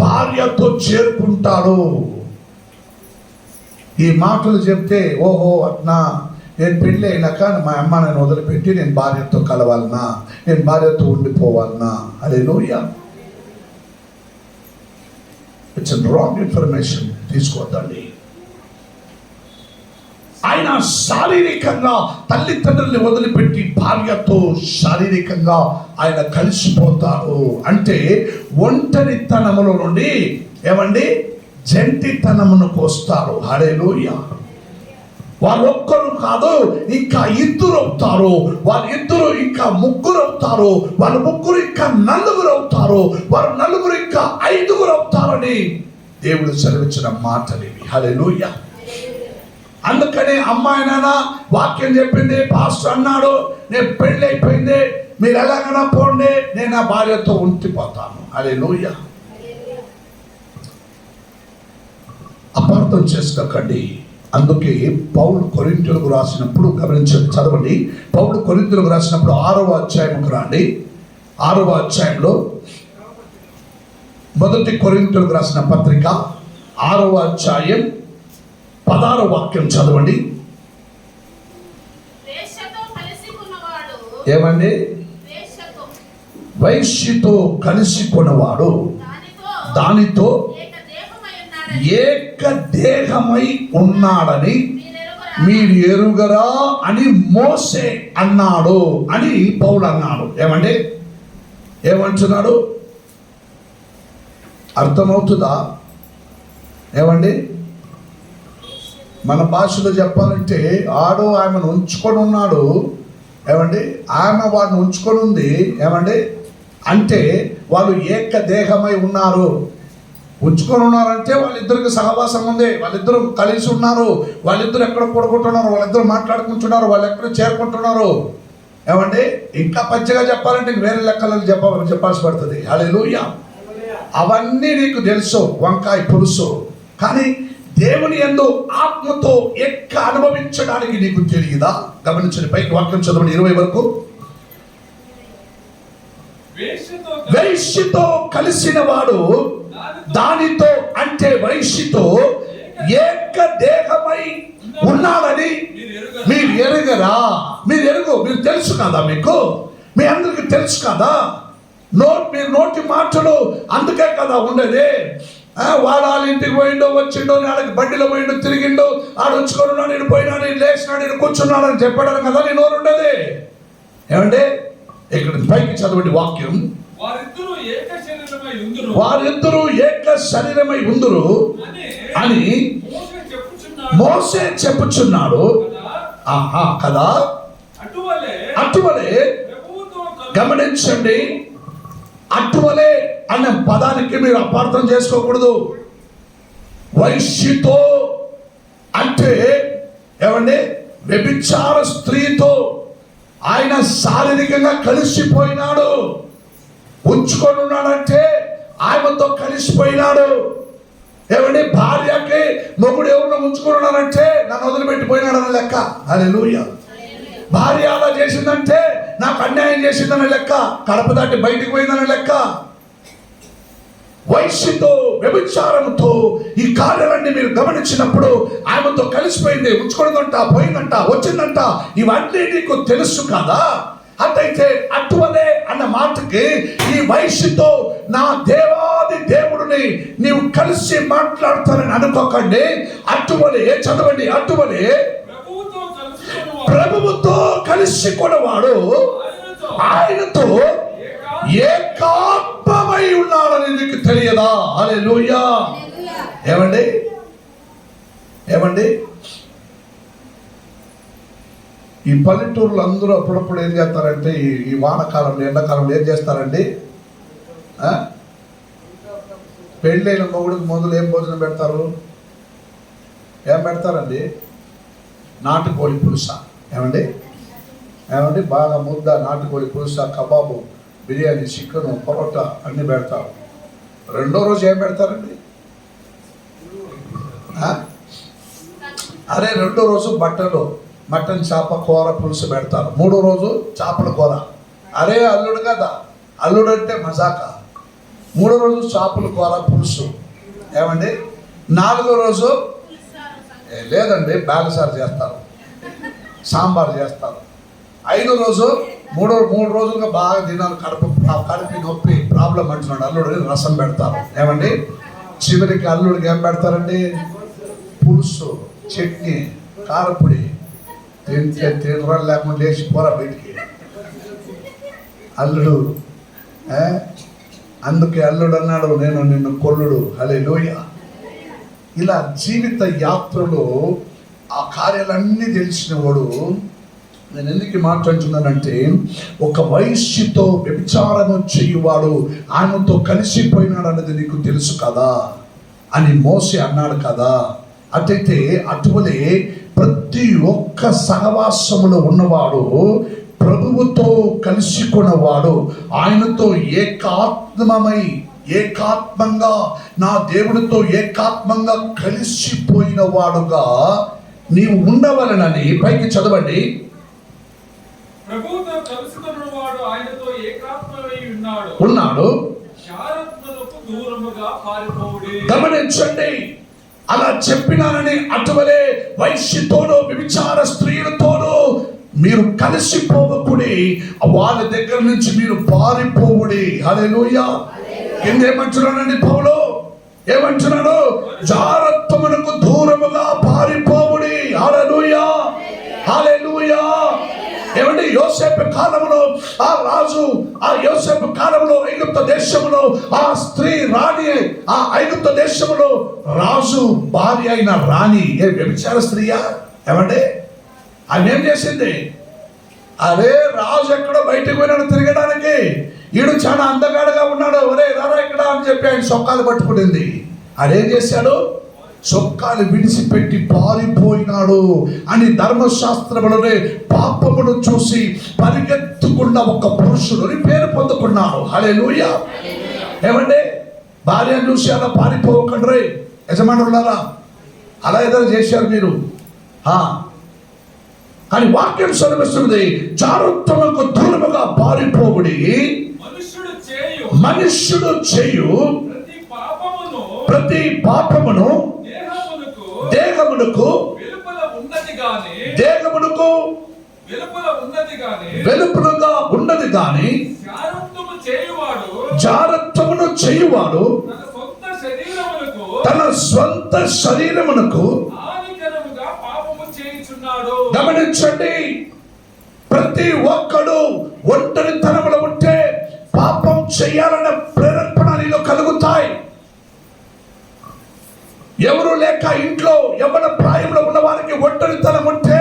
భార్యతో చేరుకుంటాడు. ఈ మాటలు చెప్తే ఓహో అట్నా, నేను పెళ్ళి అయినాక మా అమ్మ నేను వదిలిపెట్టి నేను భార్యతో కలవాలనా, నేను భార్యతో ఉండిపోవాలనా? హల్లెలూయా. ఇట్స్ రాంగ్ ఇన్ఫర్మేషన్, తీసుకోవద్దండి. ఆయన శారీరకంగా తల్లిదండ్రుల్ని వదిలిపెట్టి భార్యతో శారీరకంగా ఆయన కలిసిపోతాడు. అంటే ఒంటరితనములో నుండి ఏమండి జంటితనమునకు వస్తారు. హల్లెలూయా. వాళ్ళొక్కరు కాదు, ఇంకా ఇద్దరు అవుతారు, వాళ్ళిద్దరు ఇంకా ముగ్గురు అవుతారు, వాళ్ళ ముగ్గురు ఇంకా నలుగురు అవుతారు, వారు నలుగురు ఇంకా ఐదుగురు అవుతారని దేవుడు సెలవిచ్చిన మాటలు ఇవి. హల్లెలూయా. అందుకని అమ్మాయి నాన్న వాక్యం చెప్పింది, పాస్టర్ అన్నాడు, నేను పెళ్ళి అయిపోయింది, మీరు ఎలాగైనా పోండి, నేను నా భార్యతో ఉండిపోతాను. హల్లెలూయా. అపార్థం చేసుకోకండి. అందుకే పౌలు కొరింథీయులకు రాసినప్పుడు, గమనించండి, చదవండి. పౌలు కొరింథీయులకు రాసినప్పుడు 6వ అధ్యాయంకు రండి. 6వ అధ్యాయంలో మొదటి కొరింథీయులకు రాసిన పత్రిక 6వ అధ్యాయం 16వ వాక్యం చదవండి. ఏమండి? వైశ్యతో కలిసి కొన్నవాడు దానితో ఏక దేహమై ఉన్నాడని మీరు ఎరుగరా అని మోసే అన్నాడు అని పౌలు అన్నాడు. ఏమండి? ఏమంటున్నాడు? అర్థమవుతుందా? ఏమండి? మన భాషలో చెప్పాలంటే ఆడు ఆమెను ఉంచుకొని ఉన్నాడు. ఏమండి? ఆమె వాడిని ఉంచుకొని ఉంది. ఏమండి? అంటే వాళ్ళు ఏక దేహమై ఉన్నారు. ఉంచుకొని ఉన్నారంటే వాళ్ళిద్దరికి సహవాసం ఉంది, వాళ్ళిద్దరు కలిసి ఉన్నారు, వాళ్ళిద్దరు ఎక్కడ పడుకుంటున్నారు, వాళ్ళిద్దరు మాట్లాడుకుంటున్నారు, వాళ్ళు ఎక్కడ చేరుకుంటున్నారు. ఏమండి? ఇంకా పచ్చిగా చెప్పాలంటే వేరే లెక్కలను చెప్పాల్సి పడుతుంది. హల్లెలూయా. అవన్నీ నీకు తెలుసు, వంకాయ పులుసు. కానీ దేవుని యందు ఆత్మతో అనుభవించడానికి నీకు తెలియదా? గమనించండి, పైకి వాక్యం చదవండి 20 వరకు. వైశ్యతో కలిసిన వాడు దానితో అంటే వైశ్యతో ఏక దేహమై ఉన్నాడని మీరు ఎరుగరా? మీరు తెలుసు కదా? మీకు మీ అందరికి తెలుసు కదా? మీరు నోటి మాటలు అందుకే కదా ఉండేది. వాడు వాళ్ళ ఇంటికి పోయిండో వచ్చిండో, నాడికి బండిలో పోయిండో తిరిగిండో, ఆడు ఉంచుకున్నాడు, నేను పోయినా, నేను లేచినాడు, నేను కూర్చున్నాడు అని చెప్పడం కదా నీ నోరు ఉండేది. ఏమంటే ఇక్కడ పైకి చదవండి వాక్యం. వారిద్దరూ ఏక శరీరమై ఉందురు అని మోసే చెప్పుచున్నాడు కదా. అటువలే గమనించండి, అటువలే అనే పదానికి మీరు అపార్థం చేసుకోకూడదు. వైశ్యతో అంటే ఏమండి? వ్యభిచార స్త్రీతో ఆయన శారీరకంగా కలిసిపోయినాడు. ఉంచుకొని ఉన్నాడంటే ఆమెతో కలిసిపోయినాడు. ఏమండి? భార్యకి మొగుడు ఎవరినో ఉంచుకొని ఉన్నాడంటే నన్ను వదిలిపెట్టిపోయినాడని లెక్క. హల్లెలూయా. భార్య అలా చేసిందంటే నాకు అన్యాయం చేసిందని లెక్క, కడప దాటి బయటికి పోయిందని లెక్క. వైశ్యతో వ్యభిచారంతో ఈ కార్యాలన్నీ మీరు గమనించినప్పుడు ఆమెతో కలిసిపోయింది, ఉంచుకున్నదంట, పోయిందంట, వచ్చిందంట, ఇవన్నీ నీకు తెలుసు కదా. అట్లయితే అటువలే అన్న మాటకి ఈ వైశ్యతో నా దేవాది దేవుడిని నీవు కలిసి మాట్లాడతానని అనుకోకండి. అటువలే చదవండి. అటువలే ప్రభువుతో కలిసి కొనవాడు ఆయనతో ఏకాత్మమై ఉన్నాడని నీకు తెలియదా? హల్లెలూయా. ఏమండి? ఈ పల్లెటూరులో అందరూ అప్పుడప్పుడు ఏం చేస్తారంటే ఈ వానకాలంలో, ఎండాకాలంలో ఏం చేస్తారండి? పెళ్ళైన మొగుడికి మొదలు ఏం భోజనం పెడతారు? ఏం పెడతారండి? నాటుకోడి పులుస. ఏమండి? బాగా ముద్ద నాటుకోడి పులుస, కబాబు, బిర్యానీ, చికెన్, పరోటా అన్ని పెడతారు. రెండో రోజు ఏం పెడతారండి? రెండో రోజు మటన్ చేప కూర పులుసు పెడతారు. మూడో రోజు చేపల కూర. అల్లుడు కదా, అల్లుడు అంటే మజాక. మూడో రోజు చేపల కూర పులుసు. ఏమండి? నాలుగో రోజు లేదండి, బాలసారు చేస్తారు, సాంబార్ చేస్తారు. ఐదో రోజు మూడు రోజులుగా బాగా తినాలి, కడుపు నొప్పి ప్రాబ్లం అంటున్నాడు అల్లుడు, రసం పెడతారు. ఏమండి? చివరికి అల్లుడికి ఏం పెడతారండి? పులుసు, చట్నీ, కారపొడి. తినరా లేకుండా లేచిపోరా బయటికి అల్లుడు. అందుకే అల్లుడు అన్నాడు, నేను నిన్ను కొల్లుడు. హల్లెలూయా. ఇలా జీవిత యాత్రలో ఆ కార్యాలన్నీ తెలిసిన వాడు. నేను ఎందుకు మాట్లాడుతున్నానంటే, ఒక వైశ్యతో వ్యభిచారము చేయువాడు ఆయనతో కలిసిపోయినాడు అన్నది నీకు తెలుసు కదా అని మోసే అన్నాడు కదా. అటైతే అటువలే ప్రతి ఒక్క సహవాసములో ఉన్నవాడు ప్రభువుతో కలిసి కొన్నవాడు ఆయనతో ఏకాత్మంగా నా దేవుడితో ఏకాత్మంగా కలిసిపోయిన వాడుగా నీవు ఉండవలనని. పైకి చదవండి. ప్రభువుతో కలుసుకొనువాడు ఆయనతో ఏకాత్మమై ఉన్నాడు. దూరముగా పారిపోవుడి. గమనించండి, అలా చెప్పినానని అటువలే వైశ్యతోనూ వ్యభిచార స్త్రీలతోనూ మీరు కలిసిపోవకుడి, వాళ్ళ దగ్గర నుంచి మీరు పారిపోవుడి. హల్లెలూయా. కింద ఏమంటున్నాడండి పౌలు? ఏమంటున్నాడు? జారత్వమునకు దూరముగా పారిపోవుడి. హల్లెలూయా, హల్లెలూయా. ఏమంటే యోసేపు కాలంలో ఆ రాజు, ఆ యోసేపు కాలంలో ఐగుప్తు దేశంలో ఆ స్త్రీ రాణి, ఆ ఐగుప్తు దేశంలో రాజు భార్య అయిన రాణి ఏ వ్యభిచార స్త్రీయా? ఏమంటే ఆమె ఏం చేసింది? అరే రాజు ఎక్కడో బయటకు పోయినాడు తిరగడానికి, ఈడు చాలా అందగాడుగా ఉన్నాడు, ఒరే రారా ఇక్కడ అని చెప్పి ఆయన సొక్కాలు పట్టుకునింది. అదేం చేశాడు? సొక్కాలు విడిచిపెట్టి పారిపోయినాడు అని ధర్మశాస్త్రములోనే పాపమును చూసి పరిగెత్తుకున్న ఒక పురుషుడు పేరు పొందుకున్నాడు. హల్లెలూయా. ఏమంటే భార్యను చూసి అలా పారిపోకండి యజమానులారా, అలా ఏదైనా చేశారు మీరు. కానీ వాక్యం సెలవిస్తున్నది, జాగ్రత్తలకు దూరముగా పారిపోవుడి. మనుష్యుడు చేయు ప్రతి పాపమును దేహమునకు వెలుపలుగా ఉన్నది గాని జాగ్రత్తమును చేయువాడు తన స్వంత శరీరమునకు. గమనించండి, ప్రతి ఒక్కడు ఒంటరితనములో ఉంటే పాపం చేయాలన్న ప్రేరేపణ నీలో కలుగుతాయి. ఎవరు లేక ఇంట్లో యవ్వన ప్రాయంలో ఉన్న వారికి ఒంటరితనం ఉంటే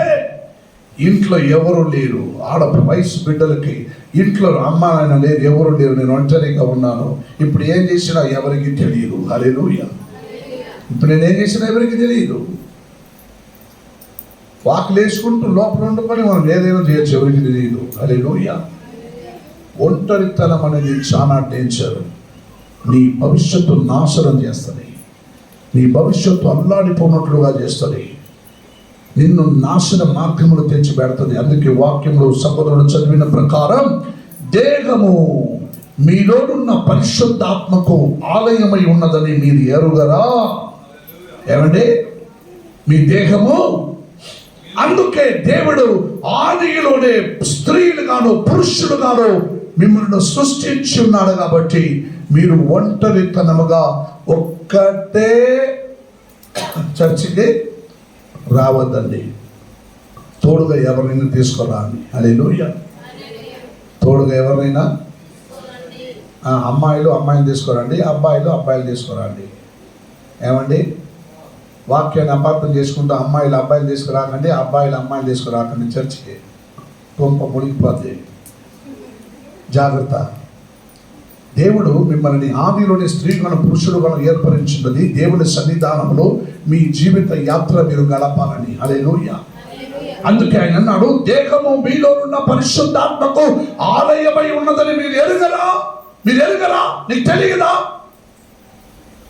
ఇంట్లో ఎవరు లేరు. ఆడ వయసు బిడ్డలకి ఇంట్లో అమ్మ నాయన లేరు, ఎవరు లేరు, నేను ఒంటరిగా ఉన్నాను, ఇప్పుడు ఏం చేసినా ఎవరికి తెలియదు. హల్లెలూయా. ఇప్పుడు నేను ఏం చేసినా ఎవరికి తెలియదు. వాకులు వేసుకుంటూ లోపల ఉండుకొని మనం ఏదైనా చేయొచ్చు, ఎవరికి తెలియదు. హల్లెలూయా. ఒంటరితనం అనేది చాలా డేంజర్. నీ భవిష్యత్తు నాశనం చేస్తుంది, నీ భవిష్యత్తు అల్లాడిపోయినట్లుగా చేస్తుంది, నిన్ను నాశన మార్గములు తెచ్చిపెడుతుంది. అందుకే వాక్యంలో సహోదరుడు చదివిన ప్రకారం, దేహము మీలోనున్న పరిశుద్ధాత్మకు ఆలయమై ఉన్నదని మీరు ఎరుగరా? ఏమండి, మీ దేహము, అందుకే దేవుడు ఆదిలోనే స్త్రీలుగాను పురుషులుగాను మిమ్మల్ని సృష్టించి ఉన్నాడు. కాబట్టి మీరు ఒంటరితనముగా ఒక్కటే చర్చికి రావద్దండి, తోడుగా ఎవరినైనా తీసుకురాండి. హల్లెలూయా. తోడుగా ఎవరినైనా, అమ్మాయిలు అమ్మాయిని తీసుకురండి, అబ్బాయిలు అబ్బాయిలు తీసుకురండి. ఏమండి, వాక్యాన్ని అపార్థం చేసుకుంటూ అమ్మాయిలు అబ్బాయిలు తీసుకురాకండి, అబ్బాయిలు అమ్మాయిలు తీసుకురాకండి. చర్చికి కొంప మునిగిపోతే జాగ్రత్త. దేవుడు మిమ్మల్ని ఆదిలోని స్త్రీలను పురుషుడులను ఏర్పరిచినది దేవుని సన్నిధానంలో మీ జీవిత యాత్ర మీరు గడపాలని. హల్లెలూయా. అందుకే ఆయన అన్నాడు, దేహము మీలో ఉన్న పరిశుద్ధాత్మకు ఆలయమై ఉన్నదని మీరు ఎరుగరా? మీరు ఎరుగరా? నీకు తెలియదా?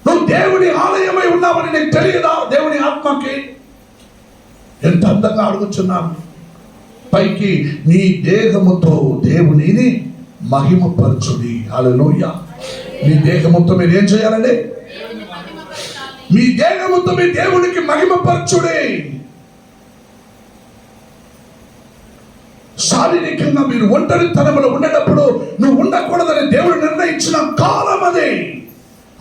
నువ్వు దేవుని ఆలయమై ఉన్నావని నీకు తెలియదా? దేవుని ఆత్మకి ఎంత అందంగా అడుగుచున్నాను. పైకి నీ దేహముతో దేవునిని మహిమపరచుడి. హల్లెలూయా. మీ దేహముతో మీరు ఏం చేయాలండి? మీ దేహముతో మీ దేవునికి మహిమపరచుడి. శారీరకంగా మీరు ఒంటరితనంలో ఉండేటప్పుడు నువ్వు ఉండకూడదని దేవుడు నిర్ణయించిన కాలం అది.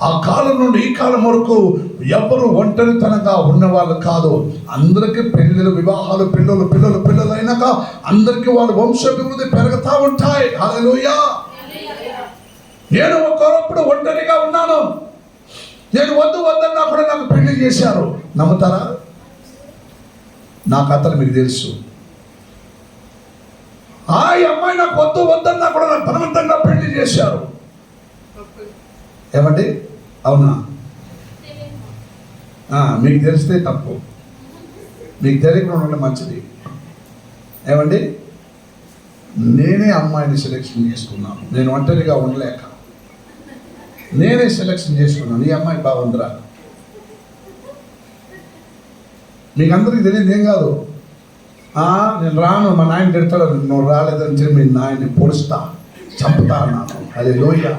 ఆ కాలం నుండి ఈ కాలం వరకు ఎవరు ఒంటరితనంగా ఉన్నవాళ్ళు కాదు. అందరికీ పెళ్ళిళ్ళు, వివాహాలు, పిల్లలు అయినాక అందరికీ వాళ్ళ వంశాభివృద్ధి పెరుగుతూ ఉంటాయి. హల్లెలూయా. నేను ఒకప్పుడు ఒంటరిగా ఉన్నాను, నేను వద్దన్నా కూడా నాకు పెళ్లి చేశారు. నమ్ముతారా? నా కథలు మీకు తెలుసు. ఆ అమ్మాయి నాకు వద్దన్నా కూడా నాకు బలవంతంగా పెళ్లి చేశారు. ఏమండి, అవునా? మీకు తెలిస్తే తప్పు, మీకు తెలియకుండా ఉంటే మంచిది. ఏమండి, నేనే అమ్మాయిని సెలెక్షన్ చేసుకున్నాను. నేను ఒంటరిగా ఉండలేక నేనే సెలెక్షన్ చేసుకున్నాను. ఈ అమ్మాయి బాగుందిరా. మీకు అందరికీ తెలియదు ఏం కాదు. నేను రాను, మా నాయన తిడతాడు, నువ్వు రాలేదని చెప్పి మీ నాయన్ని పొడుస్తా, చంపుతా అన్నాను. హల్లెలూయా.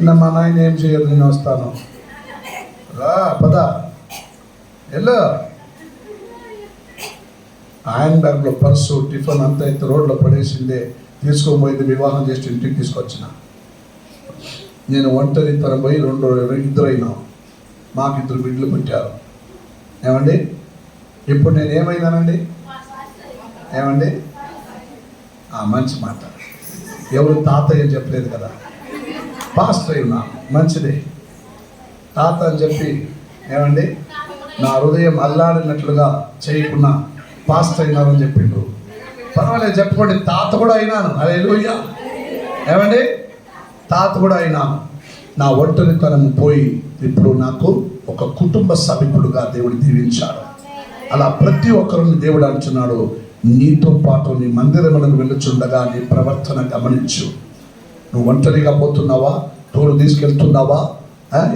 మా నాయన ఏం చేయదు, నేను వస్తాను. రా పద వెళ్ళు. ఆయన బ్యాగ్లో పర్సు టిఫిన్ అంతా అయితే రోడ్లో పడేసిందే, తీసుకోబోయింది. వివాహం చేసి ఇంటికి తీసుకొచ్చిన. నేను ఒంటరి తరం పోయి ఇద్దరు అయినాం. మాకు 2 బిడ్డలు పుట్టారు. ఏమండి ఇప్పుడు నేను ఏమైనానండి? ఏమండి మంచి మాట. ఎవరు తాతయ్య చెప్పలేదు కదా, పాస్టర్ అయినా మంచిదే. తాత అని చెప్పి ఏమండి నా హృదయం అల్లాడినట్లుగా చేయకున్నా పాస్టర్ అయినారని చెప్పిండు. పర్వాలేదు చెప్పుకోండి, తాత కూడా అయినాను. హల్లెలూయా. ఏమండి తాత కూడా అయినాను. నా ఒంటరితనం పోయి ఇప్పుడు నాకు ఒక కుటుంబ సభ్యుడుగా దేవుడు దీవించాడు. అలా ప్రతి ఒక్కరిని దేవుడు అంటున్నాడు, నీతో పాటు నీ మందిరములకు వెళ్ళుచుండగా నీ ప్రవర్తన గమనించు. నువ్వు ఒంటరిగా పోతున్నావా? తోడు తీసుకెళ్తున్నావా?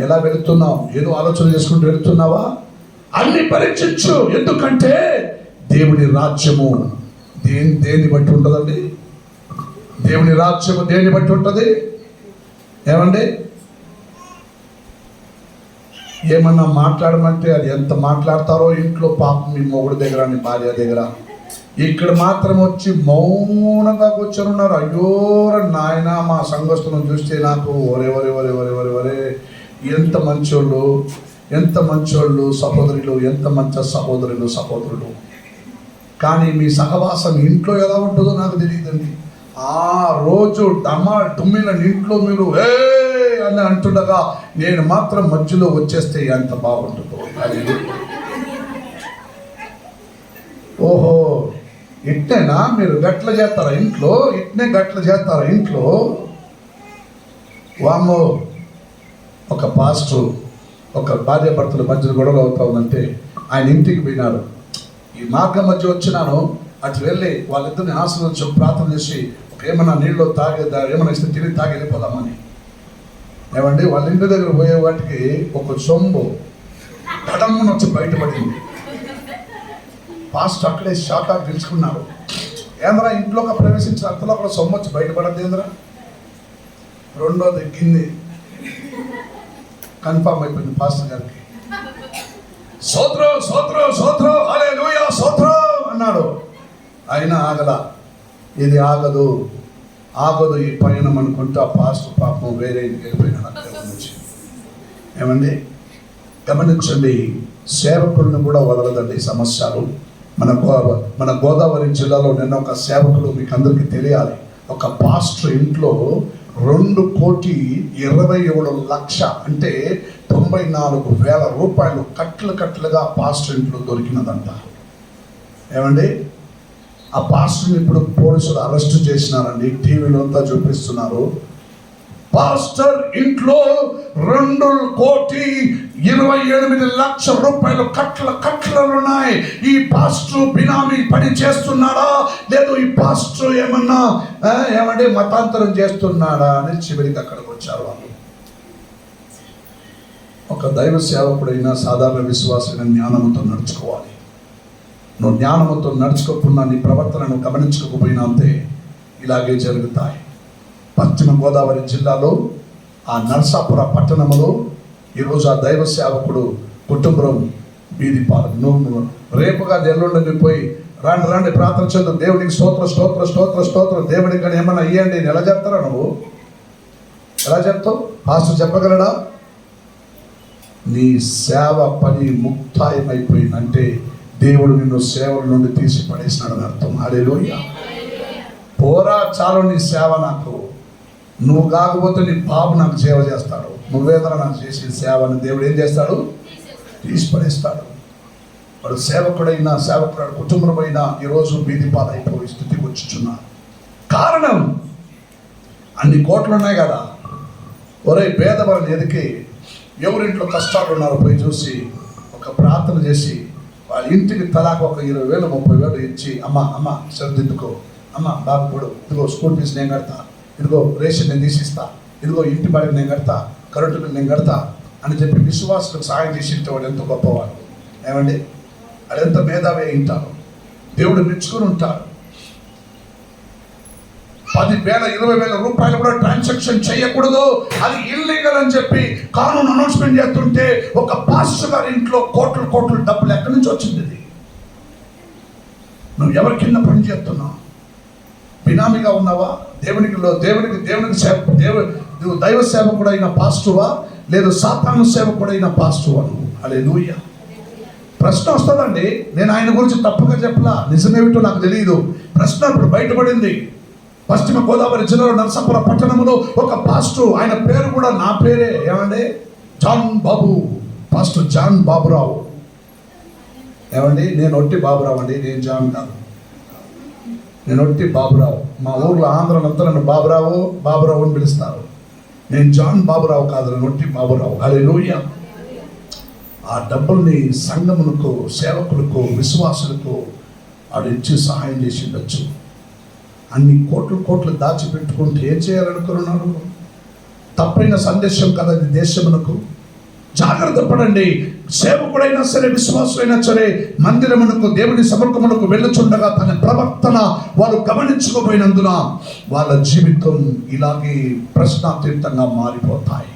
ఎలా వెళుతున్నావు? ఏదో ఆలోచన చేసుకుంటూ వెళుతున్నావా? అన్ని పరీక్షించు. ఎందుకంటే దేవుని రాజ్యము దేన్ని బట్టి ఉంటుందండి? దేవుని రాజ్యము దేన్ని బట్టి ఉంటుంది? ఏమండి ఏమన్నా మాట్లాడమంటే అది ఎంత మాట్లాడతారో ఇంట్లో, పాపం మీ మొగుడు దగ్గర, నీ భార్య దగ్గర. ఇక్కడ మాత్రం వచ్చి మౌనంగా కూర్చొని ఉన్నారు. అయ్యో నాయన, మా సంఘస్థులను చూస్తే నాకు ఒరే ఒరే ఒరే ఒరే ఒరే ఒరే ఎంత మంచోళ్ళు, ఎంత మంచోళ్ళు సహోదరులు, ఎంత మంచి సహోదరులు. కానీ మీ సహవాసం ఇంట్లో ఎలా ఉంటుందో నాకు తెలియదండి. ఆ రోజు డుమ్మిల ఇంట్లో మీరు అని అంటుండగా నేను మాత్రం మధ్యలో వచ్చేస్తే ఎంత బాగుంటుందో. అది ఓహో ఇట్నేనా మీరు గట్ల చేస్తారా ఇంట్లో? గట్ల చేస్తారా ఇంట్లో? వామ్మో, ఒక పాస్టర్ ఒక భార్య భర్తల మధ్య గొడవలు అవుతా ఉందంటే ఆయన ఇంటికి పోయినాడు. ఈ మార్గం మధ్య వచ్చినాను, అటు వెళ్ళి వాళ్ళిద్దరిని ఆశీర్వదించి ప్రార్థన చేసి ఏమన్నా నీళ్ళు ఏమన్నా ఇస్తే తిరిగి తాగి వెళ్ళిపోదామని. ఏమండి వాళ్ళ ఇంటి దగ్గర పోయే వాటికి ఒక సొంబు కడమ్మను వచ్చి బయటపడింది. పాస్టర్ అక్కడే షాక్ ఆగి తెలుసుకున్నారు. ఏంద్రా ఇంట్లోకి ప్రవేశించిన అంతలో అక్కడ సొమ్ము వచ్చి బయటపడద్దు ఏంద్రా? రెండోది ఎక్కింది, కన్ఫామ్ అయిపోయింది పాస్టర్ గారికి. స్తోత్రం హల్లెలూయా స్తోత్రం అన్నాడు. అయినా ఇది ఆగదు ఈ పయనం అనుకుంటూ ఆ పాస్టర్ పాపం వేరే ఇంటికి వెళ్ళిపోయినాడు అక్కడ నుంచి. ఏమండి గమనించండి, సేవకులను కూడా వదలదండి సమస్యలు. మన గోదావరి జిల్లాలో నిన్న ఒక సేవకుడు, మీకు అందరికీ తెలియాలి, ఒక పాస్టర్ ఇంట్లో 2,27,00,000 అంటే 94,000 రూపాయలు కట్లుగా పాస్టర్ ఇంట్లో దొరికినదంట. ఏమండి ఆ పాస్టర్ని ఇప్పుడు పోలీసులు అరెస్ట్ చేసినారండి. టీవీలో అంతా చూపిస్తున్నారు. పాస్టర్ ఇంట్లో 2,28,00,000 రూపాయలు కట్లలు ఉన్నాయి. ఈ పాస్టర్ బినామీ పని చేస్తున్నాడా, లేదు ఈ పాస్టర్ ఏమండి మతాంతరం చేస్తున్నాడా అని చివరికి అక్కడికి వచ్చారు వాళ్ళు. ఒక దైవ సేవకుడైనా సాధారణ విశ్వాసమైన జ్ఞానంతో నడుచుకోవాలి. నువ్వు జ్ఞానంతో నడుచుకోకుండా నీ ప్రవర్తనను గమనించకపోయినా అంతే ఇలాగే జరుగుతాయి. పశ్చిమ గోదావరి జిల్లాలో ఆ నరసాపుర పట్టణంలో ఈరోజు ఆ దైవ సేవకుడు కుటుంబం వీధి పాలు. నువ్వు రేపుగా ఎల్లుండి పోయి రండి ప్రార్థన చేద్దాం, దేవునికి స్తోత్రం దేవుడికి కానీ ఏమన్నా ఇయ్యండి ఎలా చెప్తారా? నువ్వు ఎలా చెప్తావు? పాస్టర్ చెప్పగలడా? నీ సేవ పని ముక్తాయమైపోయిందంటే దేవుడు నిన్ను సేవల నుండి తీసి పడేసినాడని అర్థం. హల్లెలూయా. పోరా చాలు నీ సేవ నాకు. నువ్వు కాకపోతే నీ బాబు నాకు సేవ చేస్తాడు. నువ్వేదైనా నాకు చేసిన సేవని దేవుడు ఏం చేస్తాడు? తీసి పడేస్తాడు. వాడు సేవకుడైనా కుటుంబమైనా ఈరోజు బీది పాలైపోయి స్థితికి వచ్చుచున్నారు. కారణం అన్ని కోట్లు ఉన్నాయి కదా. ఒరే పేదవాళ్ళని ఎదికి ఎవరింట్లో కష్టాలు ఉన్నారో పోయి చూసి ఒక ప్రార్థన చేసి వాళ్ళ ఇంటికి తలాకు ఒక 20,000 30,000 ఇచ్చి అమ్మ సర్దిద్దుకో, అమ్మ బాబుడు ఇదిగో స్కూల్ ఫీజు నేను కడతా, ఇదిగో రేషన్ నేను తీసిస్తా, ఇదిగో ఇంటి బాడికి నేను కడతా, కరెంటు బిల్లు నేను కడతా అని చెప్పి విశ్వాసులకు సాయం చేసి వాడు ఎంతో గొప్పవాడు. ఏమండి అదెంత మేధావి ఉంటాడు, దేవుడు మెచ్చుకుని ఉంటాడు. 10,000 20,000 రూపాయలు కూడా ట్రాన్సాక్షన్ చేయకూడదు, అది ఇల్లీగల్ అని చెప్పి కానూన్ అనౌన్స్మెంట్ చేస్తుంటే ఒక పాస్టర్ గారి ఇంట్లో కోట్లు డబ్బులు ఎక్కడి నుంచి వచ్చింది? ఇది నువ్వు ఎవరి కింద పని చేస్తున్నావు? బినామీగా ఉన్నావా? దేవునికి నువ్వు దైవ సేవకుడైన పాస్టువా, లేదు సాతాను సేవకుడైన పాస్టువా నువ్వు? హల్లెలూయా. ప్రశ్న వస్తుందండి. నేను ఆయన గురించి తప్పుగా చెప్పలా, నిజమేమిటో నాకు తెలియదు. ప్రశ్న ఇప్పుడు బయటపడింది. పశ్చిమ గోదావరి జిల్లాలో నరసాపురం పట్టణంలో ఒక పాస్టర్, ఆయన పేరు కూడా నా పేరే, ఏమండి, జాన్ బాబు, పాస్టర్ జాన్ బాబురావు. ఏమండి, నేను ఒట్టి బాబురావు అండి, నేను జాన్ కాదు, నేను ఒట్టి బాబురావు. మా ఊర్లో ఆంధ్రనంతా నన్ను బాబురావు అని పిలుస్తారు. నేను జాన్ బాబురావు కాదు, నేను ఒట్టి బాబురావు. హల్లెలూయా. ఆ డబ్బుల్ని సంఘములకు, సేవకులకు, విశ్వాసులకు వాడు ఇచ్చి సహాయం చేసి ఉండొచ్చు. అన్ని కోట్లు దాచిపెట్టుకుంటే ఏం చేయాలనుకున్నాడు? తప్పైన సందేశం కదా ఇది దేశమునకు. జాగ్రత్త పడండి. సేవకుడైనా సరే, విశ్వాసులైనా సరే, మందిరమునకు, దేవుని సముఖమునకు వెళ్ళుచుండగా తన ప్రవర్తన వాళ్ళు గమనించుకోపోయినందున వాళ్ళ జీవితం ఇలాగే ప్రశ్నాతీర్థంగా మారిపోతాయి.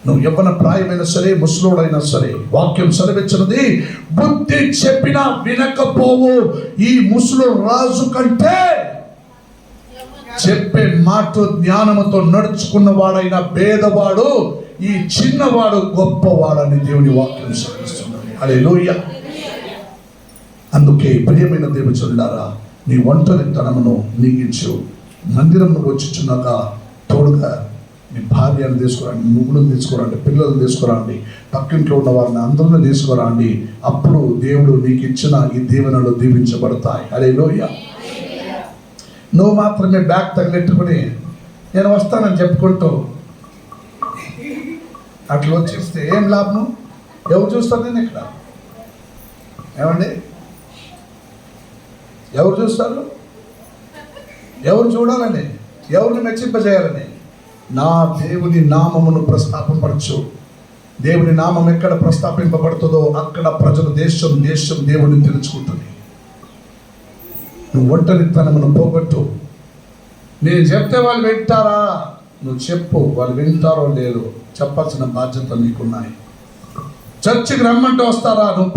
నువ్వు యవ్వన ప్రాయమైనా సరే, ముసలోడైనా సరే, వాక్యం సెలవిచ్చినది, బుద్ధి చెప్పినా వినకపోవు ఈ ముసలు రాజు కంటే చెప్పే మాట జ్ఞానముతో నడుచుకున్న వాడైన పేదవాడు ఈ చిన్నవాడు గొప్పవాడని దేవుని వాక్యం సెలవిస్తున్నది. హల్లెలూయా. అందుకే ప్రియమైన దేవుచులారా, నీ ఒంటరితనమును నీగించు. మందిరంను వచ్చుచున్నాక తోడుగా నీ భార్యను తీసుకురండి, నువ్వులను తీసుకురండి, పిల్లలను తీసుకురండి, పక్కింట్లో ఉన్న వారిని అందరిని తీసుకురండి. అప్పుడు దేవుడు నీకు ఇచ్చిన ఈ దీవెనలు దీవించబడతాయి. హల్లెలూయా. నువ్వు మాత్రమే బ్యాగ్ తగిలెట్టుకుని నేను వస్తానని చెప్పుకుంటూ అట్లా వచ్చేస్తే ఏం లాభం? ఎవరు చూస్తారు? నేను ఇక్కడ ఏమండి, ఎవరు చూస్తారు? ఎవరు చూడాలని? ఎవరిని మెచ్చింపజేయాలని? నా దేవుని నామమును ప్రస్తాపపరచు. దేవుని నామం ఎక్కడ ప్రస్తాపింపబడుతుందో అక్కడ ప్రజలు, దేశం దేవుడిని తెలుసుకుంటుంది. నువ్వు ఒంటరితనమును పోగొట్టు. నేను చెప్తే వాళ్ళు వింటారా? నువ్వు చెప్పు, వాళ్ళు వింటారో లేదో చెప్పాల్సిన బాధ్యత నీకున్నాయి. చర్చికి రమ్మంటే వస్తారా? నువ్వు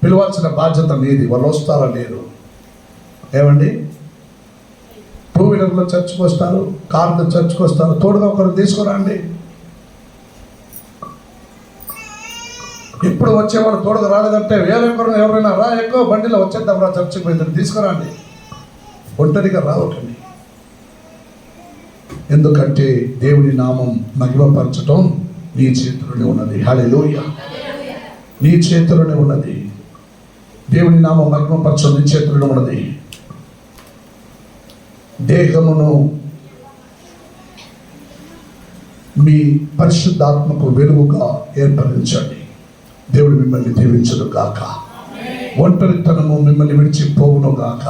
పిలవాల్సిన బాధ్యత నీది. వాళ్ళు వస్తారా లేరు? ఏమండి, 2 వీలర్లో చర్చికి వస్తారు, కారులో చర్చికి వస్తారు, తోడుగా ఒకరు తీసుకురండి. ఇప్పుడు వచ్చేవాళ్ళు తోడుగా రాలేదంటే ఎవరైనా రా, ఎక్కువ బండిలో వచ్చేద్దాం రా చర్చికి పోయిందని తీసుకురండి. ఒంటరిగా రావకండి. ఎందుకంటే దేవుని నామం మహిమపరచటం నీ చేతిలోనే ఉన్నది. హల్లెలూయా. నీ చేతిలోనే ఉన్నది. దేవుని నామం మహిమపరచడం నీ చేతిలోనే ఉన్నది. దేహమును మీ పరిశుద్ధాత్మకు వెలుగుగా ఏర్పరించండి. దేవుడు మిమ్మల్ని దీవించును గాక. ఒంటరితనము మిమ్మల్ని విడిచిపోవును గాక.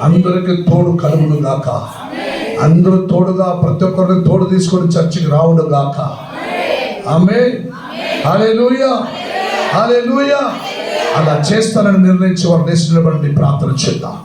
అందరికి తోడు కలుగును గాక. అందరూ తోడుగా, ప్రతి ఒక్కరిని తోడు తీసుకొని చర్చికి రావును గాక. ఆమేన్. హల్లెలూయా. హల్లెలూయా. అలా చేస్తానని నిర్ణయించి వారు నిలబడి ప్రార్థన చేద్దాం.